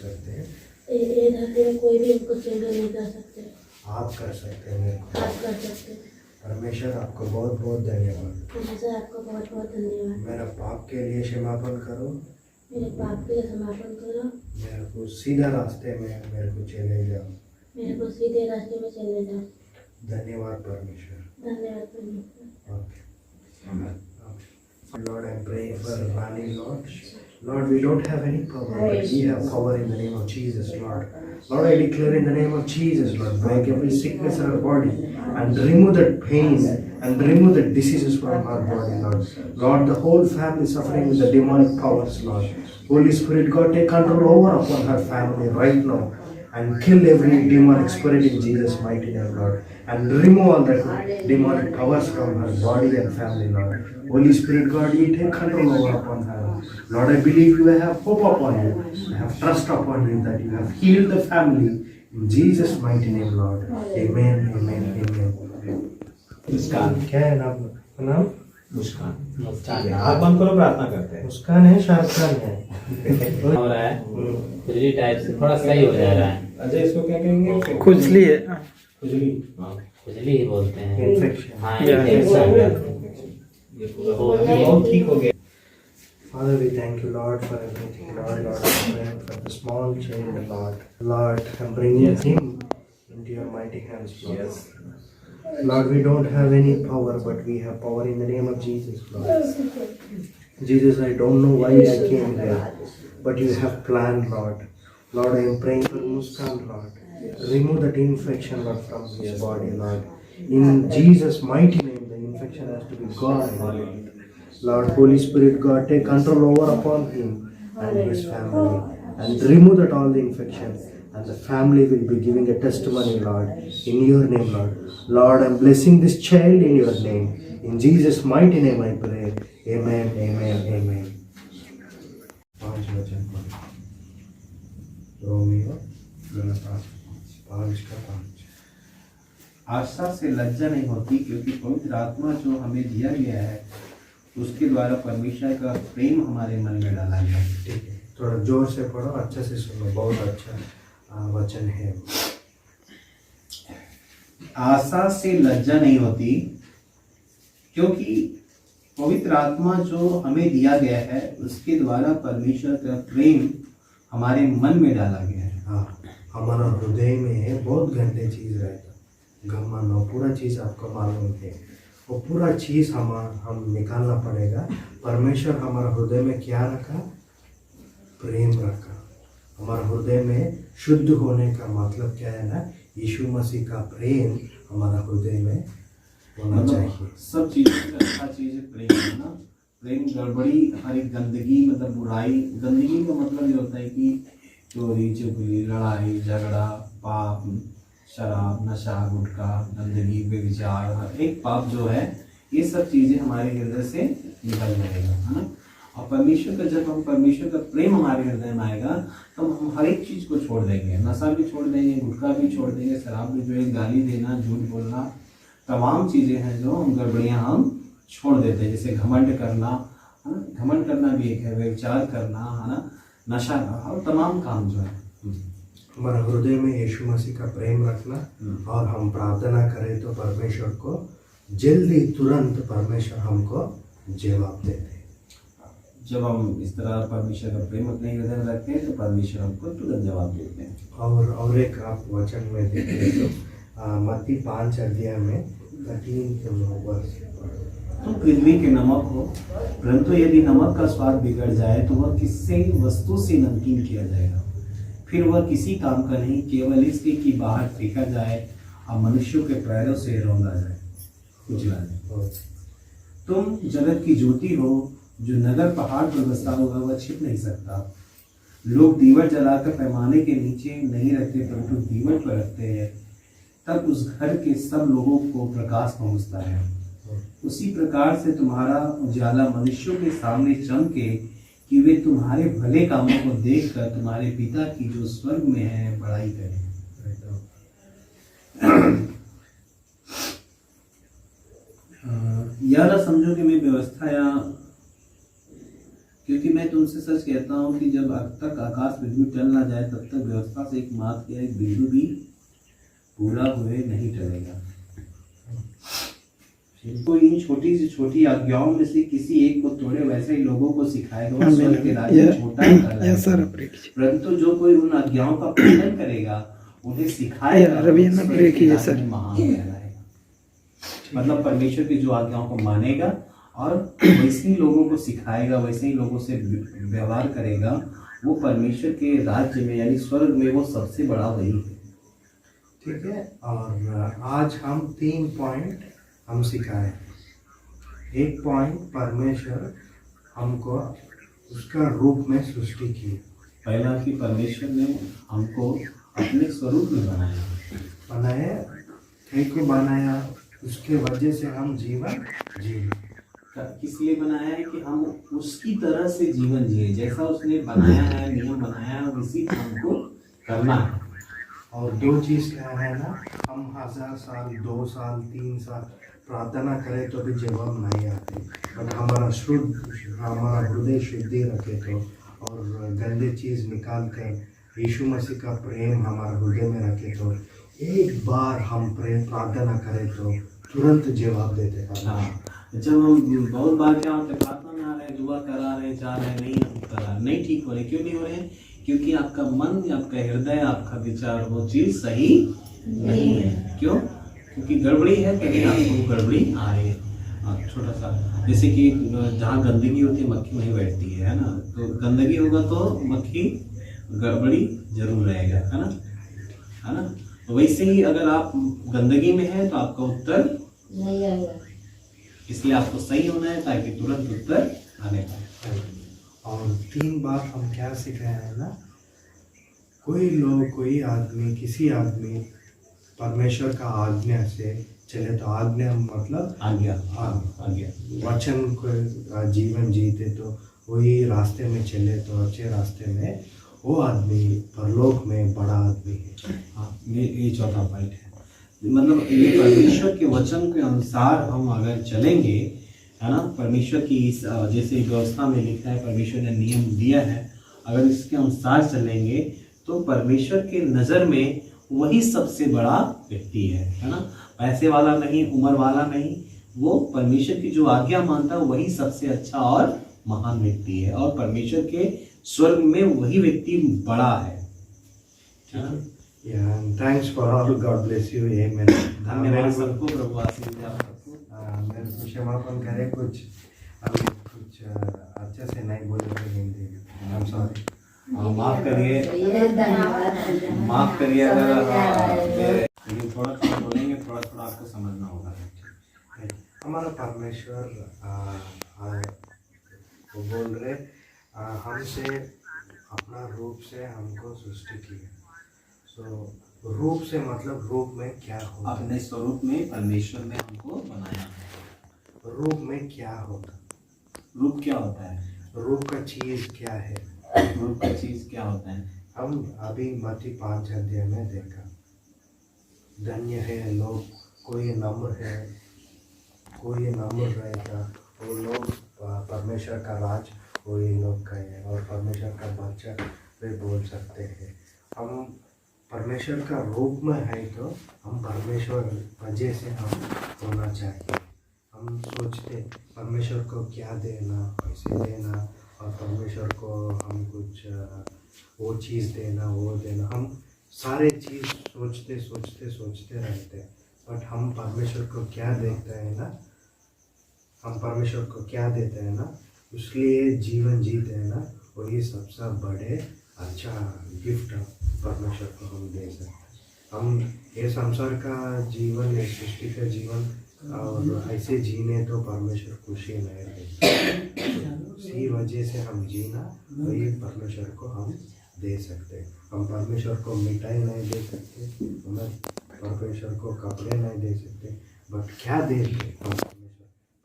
सकते हैं। ये धरती में कोई भी उनको चेंज नहीं कर सकते। आप कर सकते हैं मेरे को। आप कर सकते हैं। परमेश्वर आपको बहुत बहुत धन्यवाद। परमेश्वर आपको बहुत बहुत धन्यवाद। मेरा पाप के लिए क्षमापन करो। मेरे पाप के लिए समापन करो। मेरे को सीधा रास्ते में मेरे को चले जाओ। मेरे को सीधे रास्ते में चले जाओ। धन्यवाद परमेश्वर। धन्यवाद परमेश्वर। Okay. Lord, I pray for Rani, Lord. Lord, we don't have any power, but we have power in the name of Jesus, Lord. Lord, I declare in the name of Jesus, Lord, break every sickness in our body and remove that pain and remove the diseases from our body, Lord. Lord, the whole family suffering with the demonic powers, Lord. Holy Spirit, God, take control over upon her family right now and kill every demonic spirit in Jesus' mighty name, Lord. And remove all the demonic powers from her body and family, Lord. Holy Spirit, God, you take control over upon her. Lord, I believe you have hope upon you. I have trust upon you that you have healed the family. In Jesus' mighty name, Lord. Amen, amen, amen. मुस्कान क्या है नाम? नाम? मुस्कान आप बंद करो, प्रार्थना करते हैं। मुस्कान है, शाहरुख खान है। हो रहा है खुजली टाइप से, थोड़ा सही हो जा रहा है। अजय, इसको क्या कहेंगे? खुजली है। खुजली। खुजली ही बोलते हैं। Infection. हाँ, इन्फेक्शन। ये बहुत ठीक हो गया। Father, we thank you, Lord, for everything. Lord, I'm praying for the small child, Lord. Lord, I'm bringing him into your mighty hands, Lord. Yes. Lord, we don't have any power, but we have power in the name of Jesus, Lord. Jesus, I don't know why I came here, but you have planned, Lord. Lord, I am praying for Muskan, Lord. Remove that infection, Lord, from his body, Lord. In Jesus' mighty name, the infection has to be gone. Lord, Holy Spirit, God, take control over upon him and his family and remove that all the infection, and the family will be giving a testimony, Lord, in your name, Lord. Lord, I'm blessing this child in your name. In Jesus' mighty name I pray. Amen, amen, amen. 5 वचन पढ़ो। Romeo 5:5। आशा से लज्जा नहीं होती, क्योंकि पवित्र आत्मा जो हमें दिया गया है उसके द्वारा परमेश्वर का प्रेम हमारे मन में डाला गया है। ठीक है, थोड़ा जोर से पढ़ो, अच्छे से सुनो, बहुत अच्छा वचन है। आशा से लज्जा नहीं होती, क्योंकि पवित्र आत्मा जो हमें दिया गया है उसके द्वारा परमेश्वर का प्रेम हमारे मन में डाला गया है। हाँ, हमारा हृदय में बहुत गंदे चीज रहता, घमंड और पूरा चीज आपको मालूम है, वो पूरा चीज हम निकालना पड़ेगा। परमेश्वर हमारा हृदय में क्या रखा? प्रेम रखा। हमारा हृदय में शुद्ध होने का मतलब क्या है ना? यीशु मसीह का प्रेम हमारा हृदय में होना चाहिए। सब चीज़ों में अच्छा चीज़ है प्रेम, है ना। प्रेम गड़बड़ी, हर एक गंदगी, मतलब बुराई, गंदगी का मतलब ये होता है कि चोरी चुगली, लड़ाई झगड़ा, पाप, शराब, नशा, गुटखा, गंदगी, बेविचार, हर एक पाप जो है ये सब चीज़ें हमारे हृदय से निकल जाएगा, है ना। और परमेश्वर का, जब हम परमेश्वर का प्रेम हमारे हृदय में आएगा तो हम हर एक चीज़ को छोड़ देंगे। नशा भी छोड़ देंगे, गुटखा भी छोड़ देंगे, शराब भी, जो है गाली देना, झूठ बोलना, तमाम चीज़ें हैं जो हम गड़बड़ियाँ हम छोड़ देते हैं। जैसे घमंड करना, है ना, घमंड करना भी एक है, व्यभिचार करना, है ना, नशा और तमाम काम जो है। हमारा हृदय में यीशु मसीह का प्रेम रखना, और हम प्रार्थना करें तो परमेश्वर को जल्दी, तुरंत परमेश्वर हमको जवाब देते हैं। जब हम इस तरह परमेश्वर का प्रेम अपने हृदय में रखते हैं तो परमेश्वर हमको तुरंत जवाब देते हैं। और एक आप वचन में देखिए तो मत्ती 5 अध्याय में 13 के 9 वर्ष। तुम पृथ्वी के नमक हो, परंतु यदि नमक का स्वाद बिगड़ जाए तो वह किससे वस्तु से नमकीन किया जाएगा, फिर वह किसी काम का नहीं, केवल इसलिए कि बाहर फेंका जाए और मनुष्यों के पैरों से रौंदा जाए, उजला जाए। तुम जगत की ज्योति हो, जो नगर पहाड़ पर बसा होगा वह छिप नहीं सकता। लोग दीवट जलाकर पैमाने के नीचे नहीं रखते, परंतु दीवट पर रखते हैं, तब उस घर के सब लोगों को प्रकाश पहुंचता है। उसी प्रकार से तुम्हारा उजाला मनुष्यों के सामने चमके, कि वे तुम्हारे भले कामों को देखकर तुम्हारे पिता की जो स्वर्ग में है बड़ाई करें। यह न समझो कि मैं व्यवस्था या क्योंकि मैं तुमसे सच कहता हूँ कि जब अब तक आकाश पृथ्वी टल ना जाए तब तक व्यवस्था से एक मात्र या एक बिंदु भी पूरा हुए नहीं टलेगा। तो इन छोटी से छोटी आज्ञाओं में से किसी एक को तोड़े वैसे ही लोगों को सिखाएगा और स्वर्ग के राज्य में छोटा कहलाएगा। परंतु जो कोई उन आज्ञाओं का पालन करेगा उन्हें सिखाएगा स्वर्ग के राज्य में महान कहलाएगा। मतलब परमेश्वर की जो आज्ञाओं को मानेगा और वैसे ही लोगों को सिखाएगा, वैसे ही लोगों से व्यवहार करेगा, वो परमेश्वर के राज्य में यानी स्वर्ग में वो सबसे बड़ा वही है। ठीक है। और आज हम 3 पॉइंट हम सिखाए। एक पॉइंट, परमेश्वर हमको उसका रूप में सृष्टि की। पहला कि परमेश्वर ने हमको अपने स्वरूप में बनाया को बनाया, उसके वजह से हम जीवन जिए। किस लिए बनाया है कि हम उसकी तरह से जीवन जिए, जैसा उसने बनाया है, नियम बनाया है, उसी हमको करना है। और 2 चीज क्या है ना, हम 1000 साल 2 साल 3 साल प्रार्थना करें तो भी जवाब नहीं आते, बट हमारा हृदय शुद्धि रखे तो और गंदे चीज निकाल कर यीशु मसीह का प्रेम हमारे हृदय में रखे तो एक बार हम प्रार्थना करें तो तुरंत जवाब देते हैं। जब हम बहुत बार क्या होता है, प्रार्थना में आ रहे हैं, दुआ करा रहे हैं, चाह रहे हैं, नहीं ठीक हो रहे। क्यों नहीं हो रहे हैं? क्योंकि आपका मन, आपका हृदय, आपका विचार वो चीज सही नहीं है। क्यों? क्योंकि गड़बड़ी है, तभी आपको गड़बड़ी आ रही है। छोटा सा जैसे कि जहाँ गंदगी होती है मक्खी वहीं बैठती है ना। तो गंदगी होगा तो मक्खी गड़बड़ी जरूर रहेगा, है ना। वैसे ही अगर आप गंदगी में हैं तो आपका उत्तर नहीं आएगा, इसलिए आपको सही होना है ताकि तुरंत उत्तर आने पाए। और 3 बार हम क्या सीख रहे हैं ना, कोई आदमी किसी आदमी परमेश्वर का आज्ञा से चले तो आज्ञा मतलब आज्ञा वचन को जीवन जीते तो वही रास्ते में चले तो अच्छे रास्ते में वो आदमी परलोक में बड़ा आदमी है। हाँ, ये चौथा पॉइंट है। मतलब ये परमेश्वर के वचन के अनुसार हम अगर चलेंगे, है ना, परमेश्वर की इस जैसे व्यवस्था में लिखा है, परमेश्वर ने नियम दिया है, अगर इसके अनुसार चलेंगे तो परमेश्वर के नज़र में वही सबसे बड़ा व्यक्ति है ना। पैसे वाला नहीं, उम्र वाला नहीं, वो परमेश्वर की जो आज्ञा मानता है वही सबसे अच्छा और महान व्यक्ति है। और परमेश्वर के स्वर्ग में वही व्यक्ति बड़ा है। Thanks for all, God bless you, amen. धन्यवाद सबको, प्रभु आशीष दे आपको। मेरे को क्षमापन करें, कुछ अच्छे से नहीं बोले हिंदी, आई एम सॉरी। माफ करिए अगर थोड़ा बोलेंगे, थोड़ा आपको समझना होगा। हमारा परमेश्वर वो बोल रहे हमसे अपना रूप से हमको सृष्टि की है। सो रूप से मतलब रूप में क्या होता, अपने स्वरूप में परमेश्वर ने हमको बनाया है। रूप में क्या होता, रूप क्या होता है, रूप का चीज क्या है, रूप का चीज क्या होता है। हम अभी मत्ती 5 अध्याय में देखा, धन्य है लोग, कोई नम्र है, कोई नम्र रहेगा, वो लोग परमेश्वर का राज वही लोग का है और परमेश्वर का बच्चा वे बोल सकते हैं। हम परमेश्वर का रूप में है तो हम परमेश्वर वजह से हम होना चाहिए। हम सोचते परमेश्वर को क्या देना, कैसे देना, और परमेश्वर को हम कुछ वो चीज़ देना, वो देना, हम सारे चीज़ सोचते रहते हैं। बट हम परमेश्वर को क्या देखते हैं ना, हम परमेश्वर को क्या देते हैं ना, इसलिए जीवन जीते हैं ना, वही सबसे बड़े अच्छा गिफ्ट परमेश्वर को हम दे सकते हैं। हम ये संसार का जीवन, ये सृष्टि का जीवन और ऐसे जीने तो परमेश्वर खुशी नहीं देते। इसी वजह से हम जीना वही परमेश्वर को हम दे सकते हैं। हम परमेश्वर को मिठाई नहीं दे सकते, हमें परमेश्वर को कपड़े नहीं दे सकते, बट क्या देते हम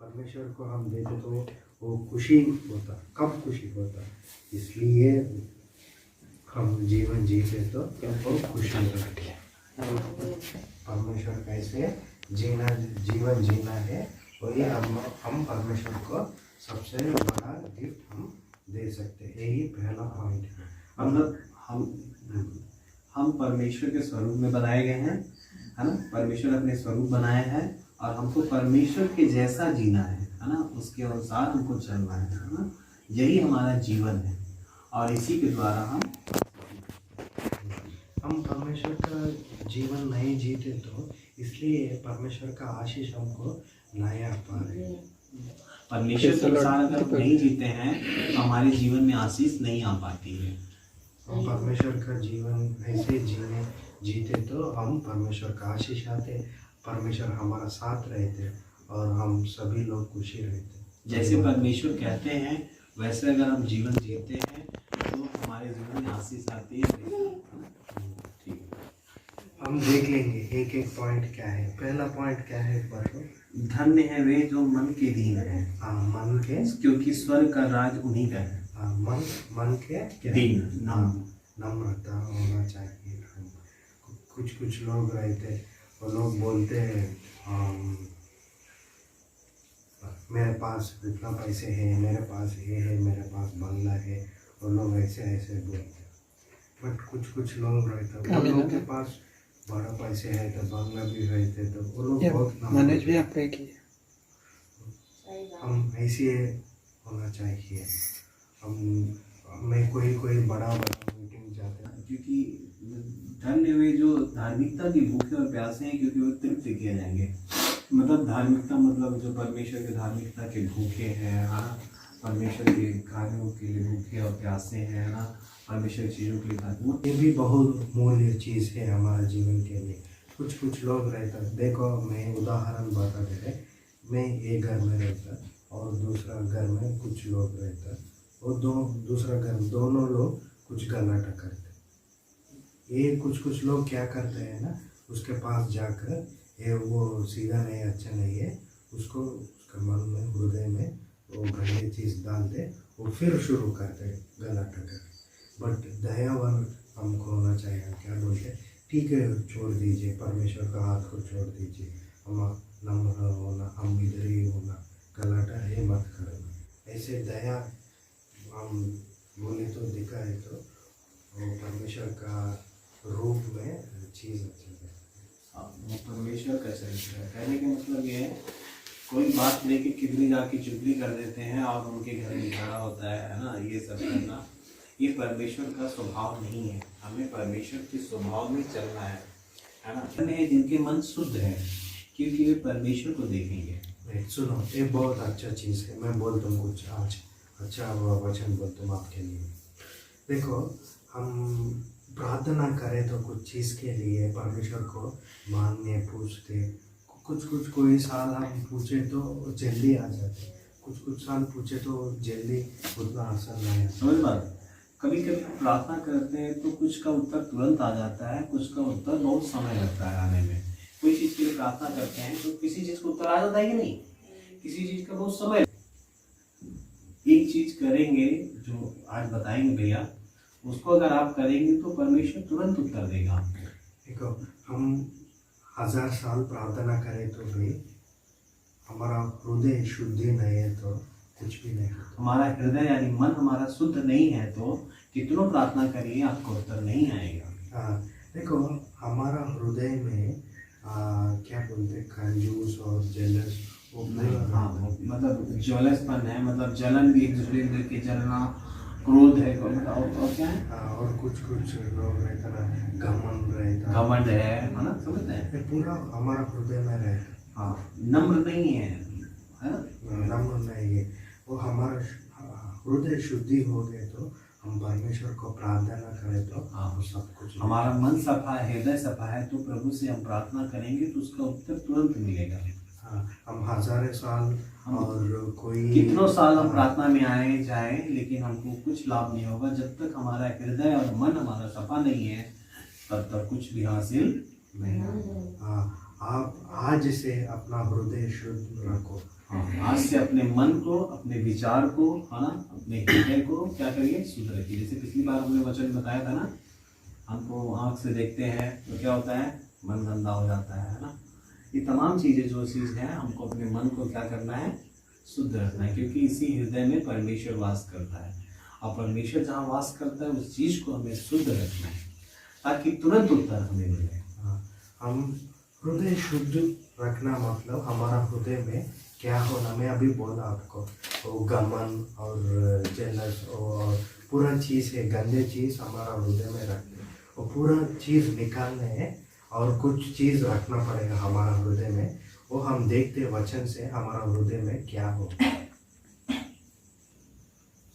परमेश्वर को हम देते तो वो खुशी होता। कब खुशी होता, इसलिए हम जीवन जीते तो वो खुशी होती है। परमेश्वर कैसे जीवन जीना है वही हम परमेश्वर को सबसे बड़ा गिफ्ट हम दे सकते हैं। यही पहला पॉइंट है। मतलब हम परमेश्वर के स्वरूप में बनाए गए हैं, है ना। परमेश्वर अपने स्वरूप बनाए हैं और हमको परमेश्वर के जैसा जीना है ना, उसके अनुसार हमको चलना है ना। यही हमारा जीवन है और इसी के द्वारा हम परमेश्वर का जीवन नहीं जीते तो इसलिए परमेश्वर का आशीष हमको नहीं आ पा रहे। परमेश्वर के अनुसार अगर हम नहीं जीते हैं तो हमारे जीवन में आशीष नहीं आ पाती है। हम परमेश्वर का जीवन ऐसे जीते तो हम परमेश्वर का आशीष आते, परमेश्वर हमारा साथ रहते और हम सभी लोग खुशी रहते। जैसे परमेश्वर कहते हैं वैसे अगर हम जीवन जीते हैं तो हमारे जीवन में आशीष आती है। ठीक है, हम देख लेंगे एक एक पॉइंट क्या है। पहला पॉइंट क्या है बताओ? धन्य है वे जो मन के दीन है, मन के, क्योंकि स्वर्ग का राज उन्हीं का है। मन के क्या? दीन, नम्रता होना चाहिए। कुछ लोग रहते, वो लोग बोलते हैं मेरे पास इतना पैसे हैं, मेरे पास ये है, मेरे पास बंगला है, वो लोग ऐसे ऐसे बोलते। बट कुछ लोग रहते, वो लोग के पास बड़ा पैसे है तो बंगला भी रहते, तो वो लोग बहुत हम ऐसे होना चाहिए। मैं कोई बड़ा मीटिंग जाते हैं, क्योंकि धन्य वे जो धार्मिकता की भूखे और प्यासे हैं, क्योंकि वो तृप्त किए जाएंगे। मतलब धार्मिकता मतलब जो परमेश्वर के धार्मिकता के भूखे हैं, हाँ, परमेश्वर के कार्यों के लिए भूखे और प्यासे हैं ना, परमेश्वर चीज़ों के लिए। ये भी बहुत मूल्य चीज़ है हमारा जीवन के लिए। कुछ लोग रहता, देखो मैं उदाहरण बता दे रहे, मैं एक घर में रहता और दूसरा घर में कुछ लोग रहता, और दूसरा घर दोनों लोग कुछ गलत करते। ये कुछ लोग क्या करते हैं ना, उसके पास जाकर ये वो सीधा नहीं, अच्छा नहीं है, उसको उसका मन में, हृदय में वो गंदी चीज़ डाल दे, वो फिर शुरू करते गलत कर। बट दयावान हमको होना चाहिए। क्या बोलते, ठीक है छोड़ दीजिए, परमेश्वर का हाथ को छोड़ दीजिए, हम नम्र होना, हम इधर ही होना, गलत ये मत करना। ऐसे दया हम बोले तो दिखाए तो वो परमेश्वर का रूप में चीज़ अच्छी है। वो परमेश्वर का चरित्र है। कहने का मतलब ये है, कोई बात लेके किधरी जाके चुगली कर देते हैं और उनके घर में झगड़ा होता है ना, ये सब करना, ये परमेश्वर का स्वभाव नहीं है। हमें परमेश्वर के स्वभाव में चलना है ना। जिनके मन शुद्ध है, क्योंकि वे परमेश्वर को देखेंगे। सुनो, ये बहुत अच्छा चीज़ है। मैं बोलता हूँ कुछ आज अच्छा वचन बोलता हूँ आपके लिए। देखो, हम प्रार्थना करें तो कुछ चीज़ के लिए परमेश्वर को मांगने पूछते, कुछ कोई साल हम पूछे तो जल्दी आ जाते, कुछ साल पूछे तो जल्दी उतना असर नहीं आता। समझ बात, कभी कभी प्रार्थना करते हैं तो कुछ का उत्तर तुरंत आ जाता है, कुछ का उत्तर बहुत समय लगता है आने में। कोई चीज़ के लिए प्रार्थना करते हैं तो किसी चीज़ का उत्तर आ जाता है कि नहीं, किसी चीज़ का बहुत समय। एक चीज़ करेंगे जो आज बताएंगे भैया, उसको अगर आप करेंगे तो परमेश्वर तुरंत उत्तर देगा। देखो, हम 1000 साल प्रार्थना करें तो भी हमारा हृदय शुद्धि नहीं है तो कुछ भी नहीं होता। हमारा हृदय यानी मन हमारा शुद्ध नहीं है तो कितनों प्रार्थना करिए आपको उत्तर नहीं आएगा। देखो, हमारा हृदय में क्या बोलते, कंजूस और जेलस वो नहीं। हाँ, मतलब ज्वलसपन है, मतलब जलन भी, एक दूसरे के के जलना, क्रोध है, और क्या है, और कुछ लोग रहता ना, घमंड रहता, घमंड है ना, समझते हैं। ये पूरा हमारा हृदय में रहता। हाँ, नम्र नहीं है ना, नम्र नहीं है वो। हमारा हृदय शुद्धि हो गए तो हम परमेश्वर को प्रार्थना करें तो हाँ, सब कुछ। हमारा मन सफा है, हृदय सफा है तो प्रभु से हम प्रार्थना करेंगे तो उसका उत्तर तुरंत मिलेगा। हाँ, हम हजारों साल और कोई कितनों साल हम प्रार्थना में आए जाए, लेकिन हमको कुछ लाभ नहीं होगा जब तक हमारा हृदय और मन हमारा सफा नहीं है, तब तक कुछ भी हासिल नहीं होगा। हाँ, आप आज से अपना हृदय शुद्ध रखो। हाँ, आज से अपने मन को, अपने विचार को, है ना, अपने हृदय को क्या करिए, शुद्ध रखिए। जैसे पिछली बार हमने वचन बताया था ना, हमको आँख से देखते हैं तो क्या होता है, मन गंदा हो जाता है ना। ये तमाम चीज़ें जो चीज़ है, हमको अपने मन को क्या करना है, शुद्ध रखना है, क्योंकि इसी हृदय में परमेश्वर वास करता है। और परमेश्वर जहाँ वास करता है उस चीज को हमें शुद्ध रखना है ताकि तुरंत उत्तर हमें मिले। हाँ, हम हृदय शुद्ध रखना मतलब हमारा हृदय में क्या होना, मैं अभी बोला आपको, वो गमन और जेलस और पूरा चीज़ है, गंदे चीज़ हमारा हृदय में रखने, वो पूरा चीज़ निकालने है और कुछ चीज़ रखना पड़ेगा हमारा हृदय में। वो हम देखते वचन से हमारा हृदय में क्या हो।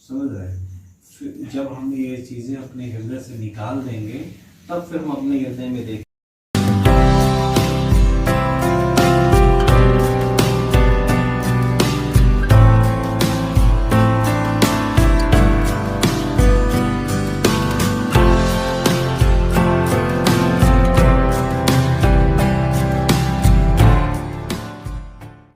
समझ रहे हैं? फिर जब हम ये चीजें अपने हृदय से निकाल देंगे तब फिर हम अपने हृदय में देखें